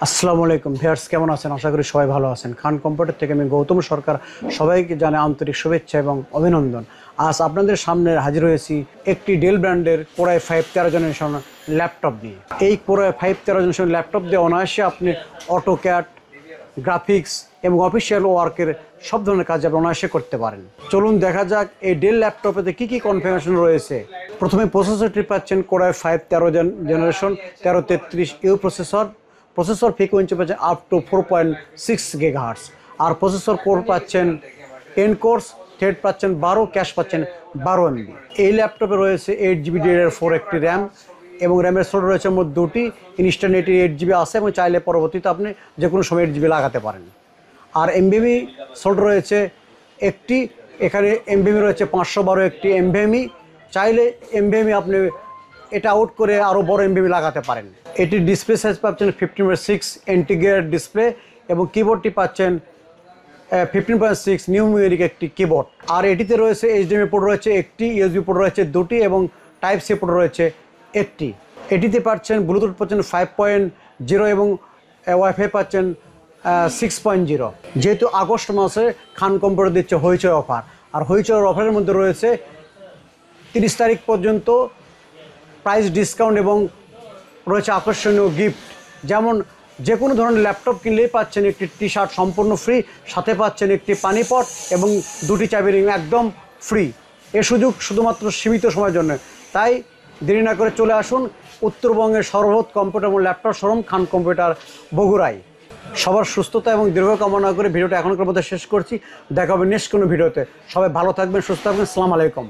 আসসালামু আলাইকুম ভিউয়ার্স, কেমন আছেন? আশা করি সবাই ভালো আছেন। খান কম্পিউটার থেকে আমি গৌতম সরকার সবাইকে জানাই আন্তরিক শুভেচ্ছা এবং অভিনন্দন। আজ আপনাদের সামনে হাজির হয়েছি একটি ডেল ব্র্যান্ডের Core i5 13 জেনারেশন ল্যাপটপ নিয়ে। এই Core i5 13 জেনারেশন ল্যাপটপ দিয়ে অনায়াসে আপনি অটোক্যাড, গ্রাফিক্স এবং অফিসিয়াল ওয়ার্কের সব ধরনের কাজ আপনি অনায়াসে করতে পারেন। চলুন দেখা যাক এই ডেল ল্যাপটপেতে কী কী কনফিগারেশন রয়েছে। প্রথমে প্রসেসরটি পাচ্ছেন Core i5 13 generation 1333U processor frequency পাচ্ছেন আপ টু 4.6 GHz। আর প্রসেসর কোর পাচ্ছেন 10 কোর্স, থ্রেড পাচ্ছেন 12, ক্যাশ পাচ্ছেন 12 MB। এই ল্যাপটপে রয়েছে 8GB DDR4 একটি র্যাম এবং র্যামের স্লট রয়েছে মোট দুটি। ইনস্ট্যান্ট 8GB আছে এবং চাইলে পরবর্তীতে আপনি যে কোনো সময় 8GB লাগাতে পারেন। আর এমভিএমই স্লট রয়েছে একটি, এখানে এমভিএমই রয়েছে 512 একটি এমভিএমই। চাইলে এমভিএমই আপনি এটা আউট করে আরও বড় এমভিএমই লাগাতে পারেন। এটির ডিসপ্লে সাইজ পাচ্ছেন 15/6 ইন্টিগ্রেটেড ডিসপ্লে এবং কিবোর্ডটি পাচ্ছেন 15.6 নিউমেরিক একটি কিবোর্ড। আর এটিতে রয়েছে এইচডিএমআই পোর্ট রয়েছে একটি, ইউএসবি পোর্ট রয়েছে দুটি এবং টাইপ সি পোর্ট রয়েছে একটি। এটিতে পাচ্ছেন ব্লুটুথ পাচ্ছেন 5.0 এবং ওয়াইফাই পাচ্ছেন 6.0। যেহেতু আগস্ট মাসে খান কম্পিউটার দিচ্ছে হইচই অফার, আর হইচই অফারের মধ্যে রয়েছে 30 তারিখ পর্যন্ত প্রাইস ডিসকাউন্ট এবং রয়েছে আকর্ষণীয় গিফট। যেমন যে কোনো ধরনের ল্যাপটপ কিনলেই পাচ্ছেন একটি টি শার্ট সম্পূর্ণ ফ্রি, সাথে পাচ্ছেন একটি পানি পট এবং দুটি চাবি রিং একদম ফ্রি। এ সুযোগ শুধুমাত্র সীমিত সময়ের জন্য, তাই দেরি না করে চলে আসুন উত্তরবঙ্গের সর্ববৃহৎ কম্পিউটার এবং ল্যাপটপ শোরুম খান কম্পিউটার বগুড়ায়। সবার সুস্থতা এবং দীর্ঘ কামনা করে ভিডিওটা এখনকার মধ্যে শেষ করছি। দেখা হবে নেক্সট কোনো ভিডিওতে। সবাই ভালো থাকবেন, সুস্থ থাকবেন। আসসালামু আলাইকুম।